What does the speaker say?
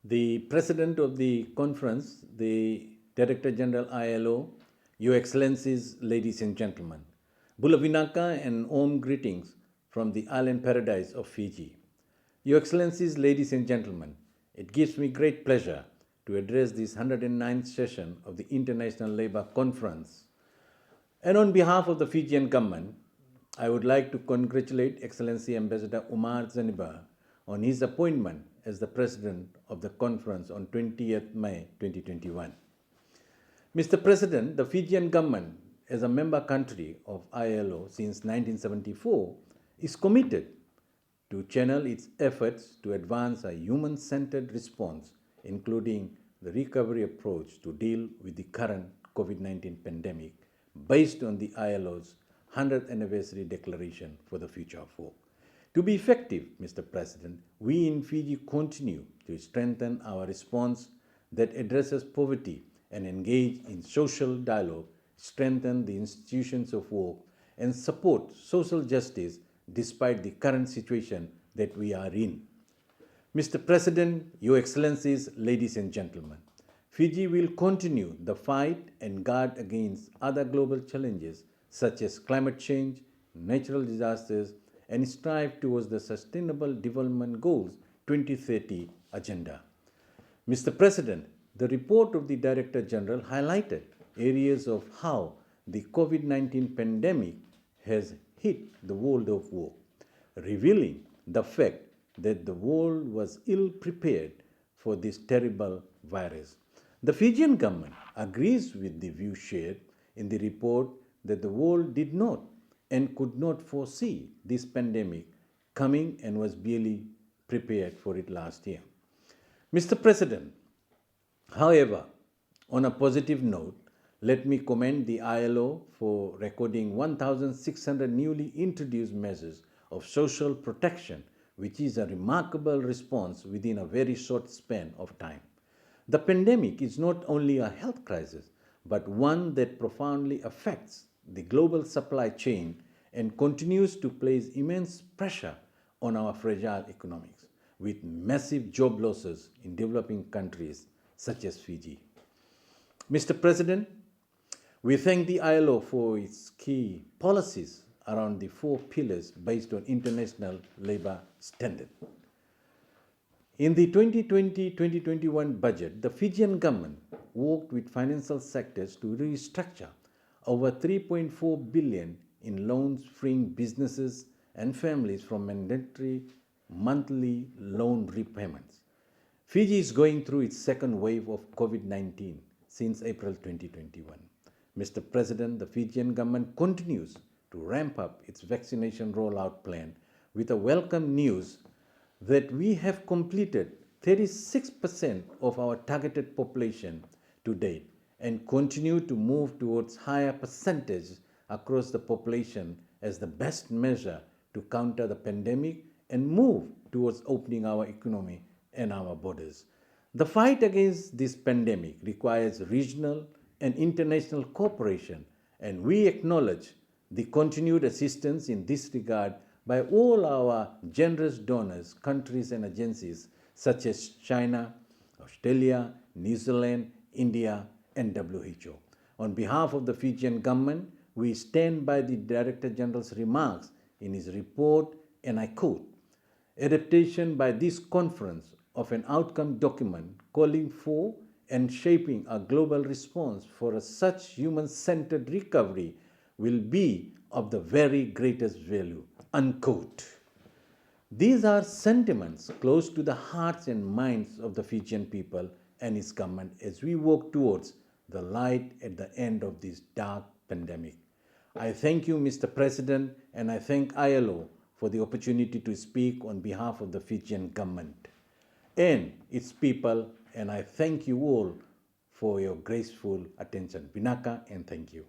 The President of the conference, the Director General ILO, Your Excellencies, ladies and gentlemen, Bula Vinaka and Om greetings from the island paradise of Fiji. Your Excellencies, ladies and gentlemen, it gives me great pleasure to address this 109th session of the International Labour Conference. And on behalf of the Fijian government, I would like to congratulate Excellency Ambassador Umar Zanibar on his appointment as the President of the conference on 20th May 2021. Mr. President, the Fijian government, as a member country of ILO since 1974, is committed to channel its efforts to advance a human-centered response, including the recovery approach to deal with the current COVID-19 pandemic, based on the ILO's 100th anniversary declaration for the future of work. To be effective, Mr. President, we in Fiji continue to strengthen our response that addresses poverty and engage in social dialogue, strengthen the institutions of work, and support social justice despite the current situation that we are in. Mr. President, Your Excellencies, ladies and gentlemen, Fiji will continue the fight and guard against other global challenges such as climate change, natural disasters, and strive towards the Sustainable Development Goals 2030 agenda. Mr. President, the report of the Director General highlighted areas of how the COVID-19 pandemic has hit the world of work, revealing the fact that the world was ill prepared for this terrible virus. The Fijian government agrees with the view shared in the report that the world did not and could not foresee this pandemic coming and was barely prepared for it last year. Mr. President, however, on a positive note, let me commend the ILO for recording 1,600 newly introduced measures of social protection, which is a remarkable response within a very short span of time. The pandemic is not only a health crisis, but one that profoundly affects the global supply chain and continues to place immense pressure on our fragile economies, with massive job losses in developing countries such as Fiji. Mr. President, we thank the ILO for its key policies around the 4 pillars based on international labor standard. In the 2020-2021 budget, the Fijian government worked with financial sectors to restructure over 3.4 billion in loans, freeing businesses and families from mandatory monthly loan repayments. Fiji is going through its second wave of COVID-19 since April 2021. Mr. President, the Fijian government continues to ramp up its vaccination rollout plan with a welcome news that we have completed 36% of our targeted population to date and continue to move towards higher percentages across the population as the best measure to counter the pandemic and move towards opening our economy and our borders. The fight against this pandemic requires regional and international cooperation, and we acknowledge the continued assistance in this regard by all our generous donors, countries and agencies such as China, Australia, New Zealand, India, and WHO. On behalf of the Fijian government, we stand by the Director General's remarks in his report, and I quote, "Adaptation by this conference of an outcome document calling for and shaping a global response for a such human-centered recovery will be of the very greatest value," unquote. These are sentiments close to the hearts and minds of the Fijian people and its government as we work towards the light at the end of this dark pandemic. I thank you, Mr. President, and I thank ILO for the opportunity to speak on behalf of the Fijian government and its people, and I thank you all for your graceful attention. Vinaka, and thank you.